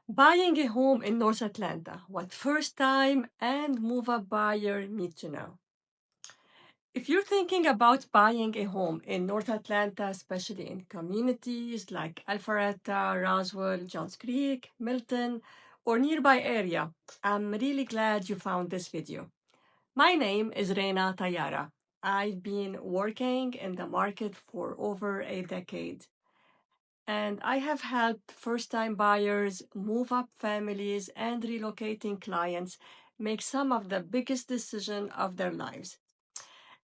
Buying a home in North Atlanta, what first time and move up buyer need to know. If you're thinking about buying a home in North Atlanta, especially in communities like Alpharetta, Roswell, Johns Creek, Milton, or nearby area, I'm really glad you found this video. My name is Reina Tayara. I've been working in the market for over a decade, and I have helped first time buyers, move up families, and relocating clients make some of the biggest decisions of their lives.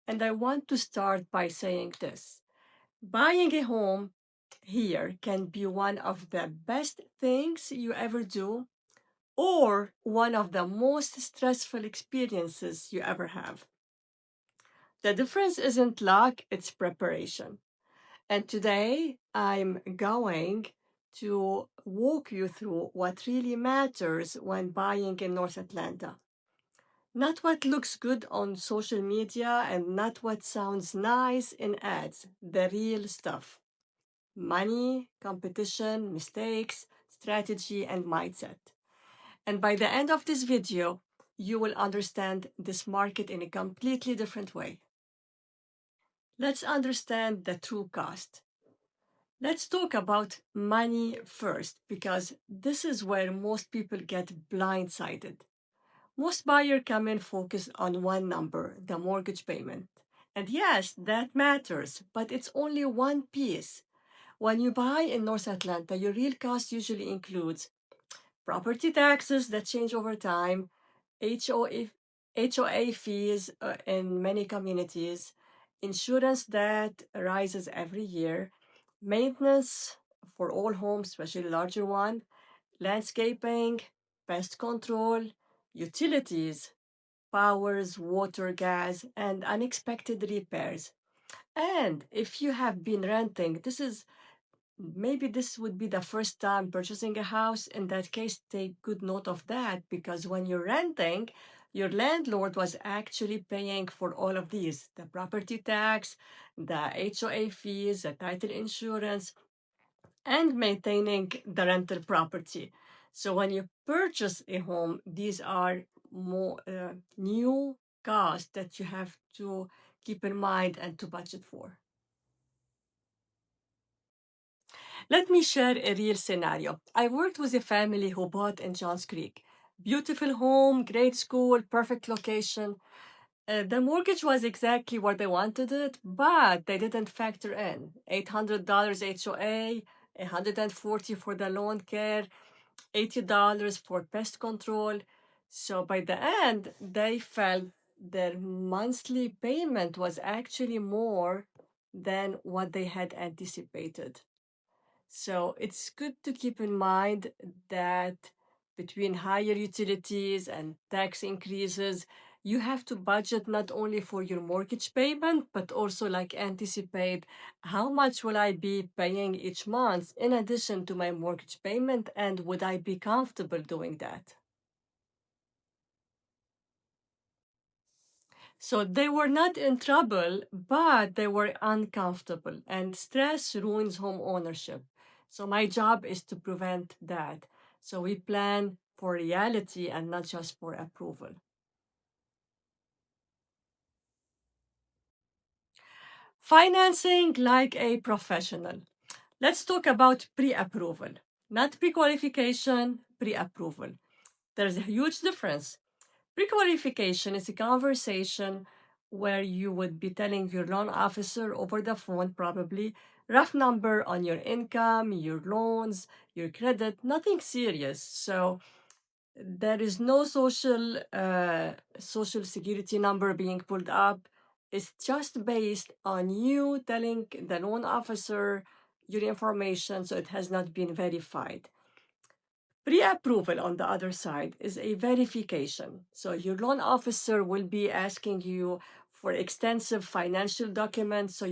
And I want to start by saying this: buying a home here can be one of the best things you ever do, or one of the most stressful experiences you ever have. The difference isn't luck, it's preparation. And today I'm going to walk you through what really matters when buying in North Atlanta. Not what looks good on social media and not what sounds nice in ads, the real stuff. Money, competition, mistakes, strategy, and mindset. And by the end of this video, you will understand this market in a completely different way. Let's understand the true cost. Let's talk about money first, because this is where most people get blindsided. Most buyers come in focused on one number, the mortgage payment. And yes, that matters, but it's only one piece. When you buy in North Atlanta, your real cost usually includes property taxes that change over time, HOA fees in many communities, insurance that rises every year, maintenance for all homes, especially larger one, landscaping, pest control, utilities, powers, water, gas, and unexpected repairs. And if you have been renting, maybe this would be the first time purchasing a house. In that case, take good note of that, because when you're renting, your landlord was actually paying for all of these: the property tax, the HOA fees, the title insurance, and maintaining the rental property. So when you purchase a home, these are more new costs that you have to keep in mind and to budget for. Let me share a real scenario. I worked with a family who bought in Johns Creek. Beautiful home, great school, perfect location. The mortgage was exactly what they wanted it, but they didn't factor in $800 HOA, $140 for the lawn care, $80 for pest control. So by the end, they felt their monthly payment was actually more than what they had anticipated. So it's good to keep in mind that between higher utilities and tax increases, you have to budget not only for your mortgage payment, but also like anticipate how much will I be paying each month in addition to my mortgage payment, and would I be comfortable doing that? So they were not in trouble, but they were uncomfortable, and stress ruins home ownership. So my job is to prevent that. So we plan for reality and not just for approval. Financing like a professional. Let's talk about pre approval, not pre qualification, pre approval. There's a huge difference. Pre-qualification is a conversation where you would be telling your loan officer over the phone, probably, rough number on your income, your loans, your credit, nothing serious. So there is no social security number being pulled up. It's just based on you telling the loan officer your information, so it has not been verified. Pre-approval, on the other side, is a verification. So your loan officer will be asking you for extensive financial documents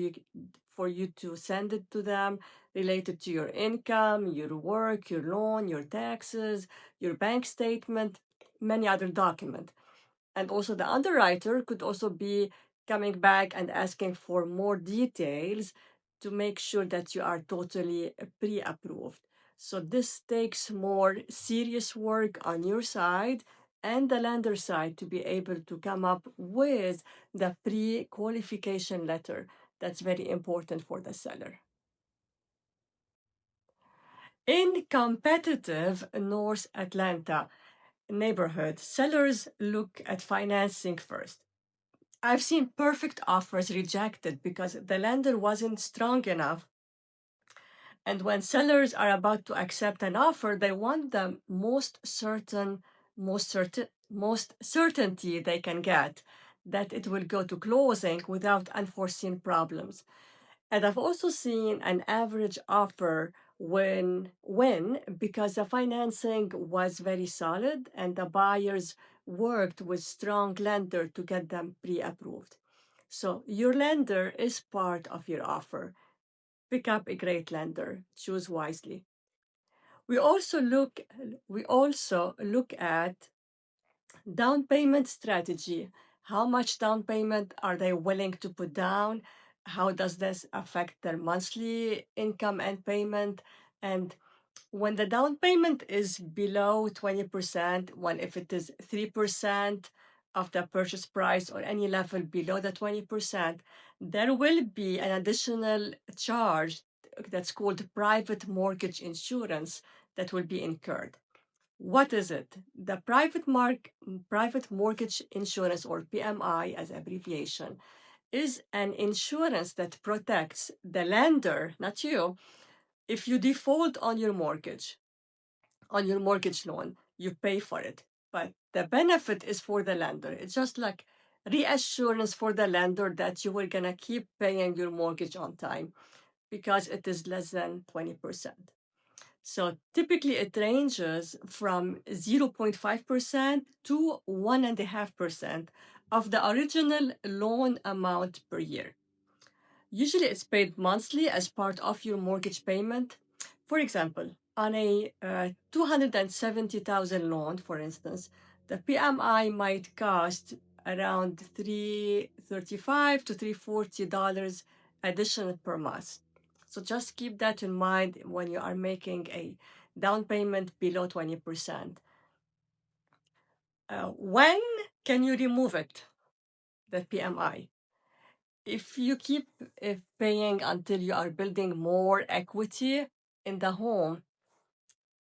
for you to send it to them, related to your income, your work, your loan, your taxes, your bank statement, many other documents. And also the underwriter could also be coming back and asking for more details to make sure that you are totally pre-approved. So this takes more serious work on your side and the lender side to be able to come up with the pre-qualification letter. That's very important for the seller. In competitive North Atlanta neighborhood, sellers look at financing first. I've seen perfect offers rejected because the lender wasn't strong enough. And when sellers are about to accept an offer, they want the most certainty they can get that it will go to closing without unforeseen problems. And I've also seen an average offer when because the financing was very solid and the buyers worked with strong lender to get them pre-approved. So your lender is part of your offer. Pick up a great lender. Choose wisely. We also look we also look at down payment strategy. How much down payment are they willing to put down? How does this affect their monthly income and payment? And when the down payment is below 20%, when if it is 3% of the purchase price or any level below the 20%, there will be an additional charge that's called private mortgage insurance that will be incurred. What is it? The private mortgage insurance, or PMI as abbreviation, is an insurance that protects the lender, not you, if you default on your mortgage loan, you pay for it. But the benefit is for the lender. It's just like reassurance for the lender that you were gonna keep paying your mortgage on time because it is less than 20%. So typically it ranges from 0.5% to 1.5% of the original loan amount per year. Usually it's paid monthly as part of your mortgage payment. For example, on a 270,000 loan, for instance, the PMI might cost around $335 to $340 additional per month. So just keep that in mind when you are making a down payment below 20%. When can you remove it, the PMI? If you keep paying until you are building more equity in the home,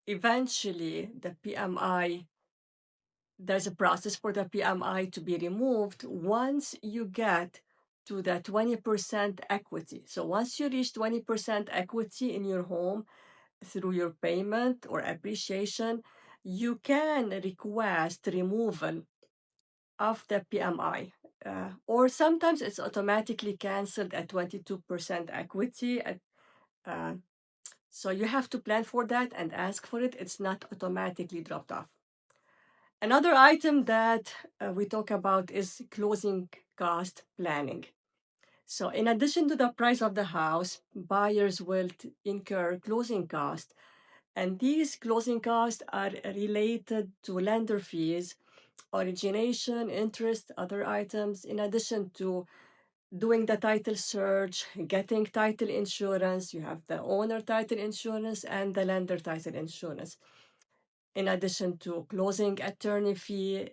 eventually the PMI, there's a process for the PMI to be removed once you get to the 20% equity. So once you reach 20% equity in your home through your payment or appreciation, you can request removal of the PMI. Or sometimes it's automatically canceled at 22% equity. Uh, so you have to plan for that and ask for it. It's not automatically dropped off. Another item that we talk about is closing cost planning. So in addition to the price of the house, buyers will incur closing costs. And these closing costs are related to lender fees, origination, interest, other items, in addition to doing the title search, getting title insurance. You have the owner title insurance and the lender title insurance. In addition to closing attorney fee,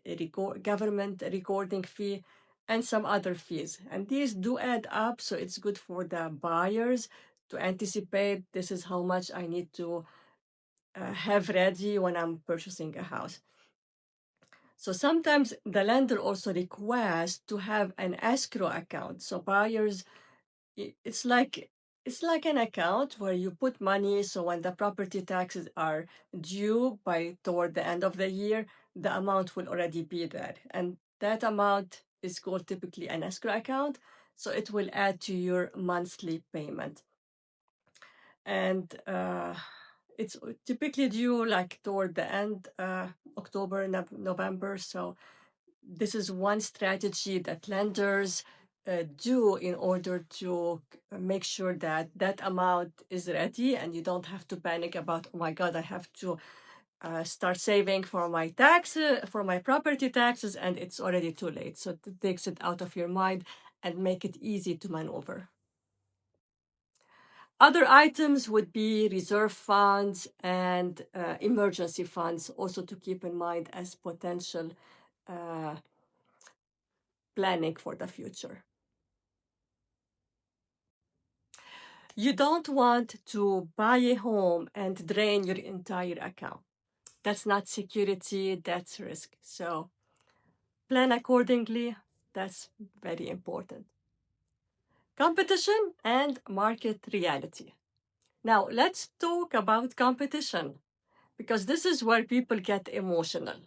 government recording fee, and some other fees. And these do add up, so it's good for the buyers to anticipate this is how much I need to have ready when I'm purchasing a house. So sometimes the lender also requests to have an escrow account. So buyers, it's like an account where you put money. So when the property taxes are due by toward the end of the year, the amount will already be there, and that amount is called typically an escrow account. So it will add to your monthly payment, and it's typically due like toward the end October, November. So this is one strategy that lenders do in order to make sure that that amount is ready and you don't have to panic about, oh my God, I have to start saving for my taxes, for my property taxes, and it's already too late. So it takes it out of your mind and make it easy to maneuver. Other items would be reserve funds and emergency funds, also to keep in mind as potential uh, planning for the future. You don't want to buy a home and drain your entire account. That's not security, that's risk. So plan accordingly. That's very important. Competition and market reality. Now, let's talk about competition because this is where people get emotional.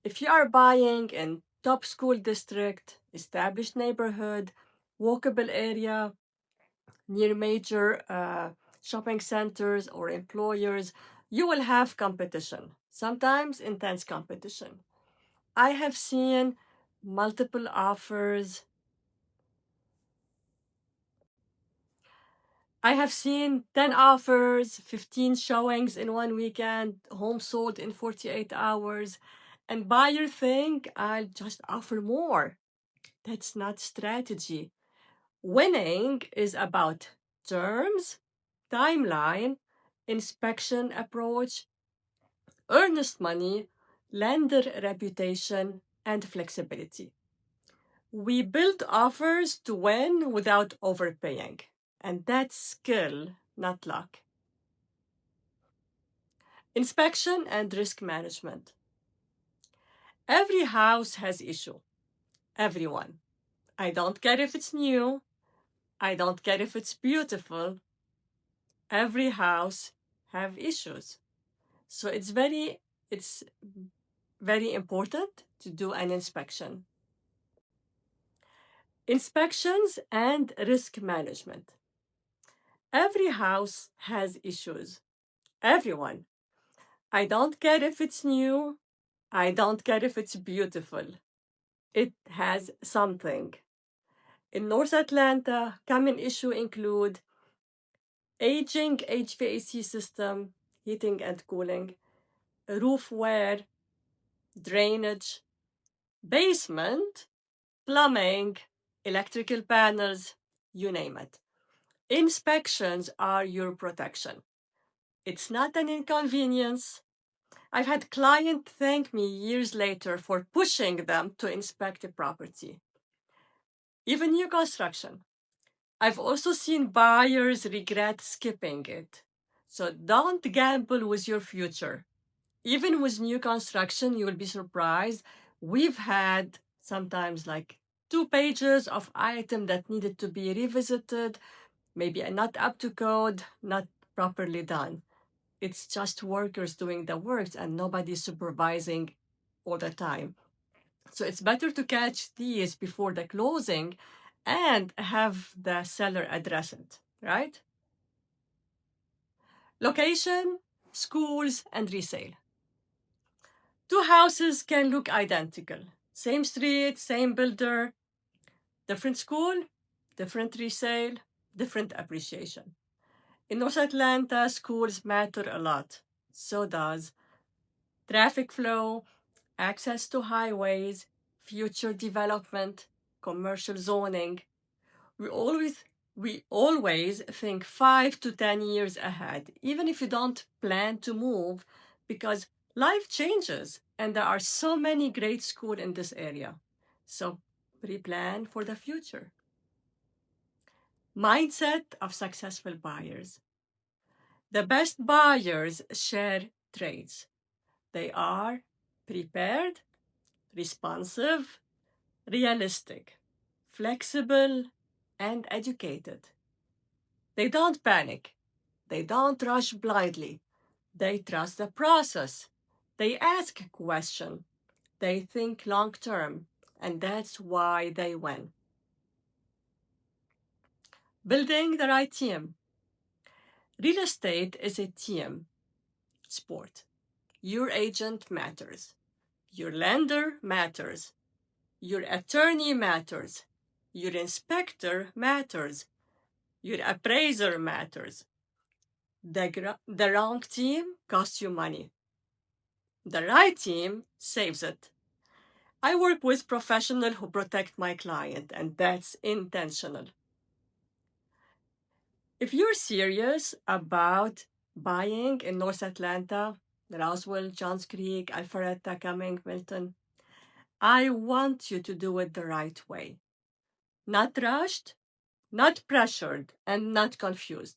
If you are buying in top school district, established neighborhood, walkable area, near major shopping centers or employers, you will have competition, sometimes intense competition. I have seen multiple offers. I have seen 10 offers, 15 showings in one weekend, home sold in 48 hours, and buyer think I'll just offer more. That's not strategy. Winning is about terms, timeline, inspection approach, earnest money, lender reputation, and flexibility. We build offers to win without overpaying, and that's skill, not luck. Inspection and risk management. Every house has issue. Everyone. I don't care if it's new. I don't care if it's beautiful. Every house have issues. So it's very important to do an inspection. Inspections and risk management. Every house has issues. Everyone. I don't care if it's new. I don't care if it's beautiful. It has something. In North Atlanta, common issues include aging HVAC system, heating and cooling, roof wear, drainage, basement, plumbing, electrical panels, you name it. Inspections are your protection. It's not an inconvenience. I've had clients thank me years later for pushing them to inspect a property. Even new construction. I've also seen buyers regret skipping it. So don't gamble with your future. Even with new construction, you will be surprised. We've had sometimes like 2 pages of item that needed to be revisited, maybe not up to code, not properly done. It's just workers doing the work and nobody supervising all the time. So it's better to catch these before the closing and have the seller address it, right? Location, schools, and resale. Two houses can look identical. Same street, same builder, different school, different resale, different appreciation. In North Atlanta, schools matter a lot. So does traffic flow, access to highways, future development, commercial zoning. We always we always think 5 to 10 years ahead, even if you don't plan to move, because life changes and there are so many great schools in this area. So pre-plan for the future. Mindset of successful buyers. The best buyers share traits. They are prepared, responsive, realistic, flexible, and educated. They don't panic. They don't rush blindly. They trust the process. They ask questions. They think long term. And that's why they win. Building the right team. Real estate is a team sport. Your agent matters. Your lender matters. Your attorney matters. Your inspector matters. Your appraiser matters. The wrong team costs you money. The right team saves it. I work with professionals who protect my client, and that's intentional. If you're serious about buying in North Atlanta, Roswell, Johns Creek, Alpharetta, Cumming, Milton, I want you to do it the right way. Not rushed, not pressured, and not confused.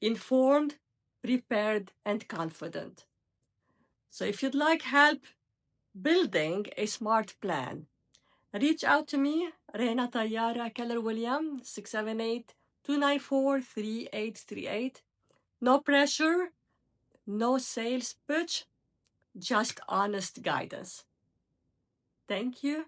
Informed, prepared, and confident. So if you'd like help building a smart plan, reach out to me, Reina Tayara Keller William, 678-294-3838. No pressure, no sales pitch, just honest guidance. Thank you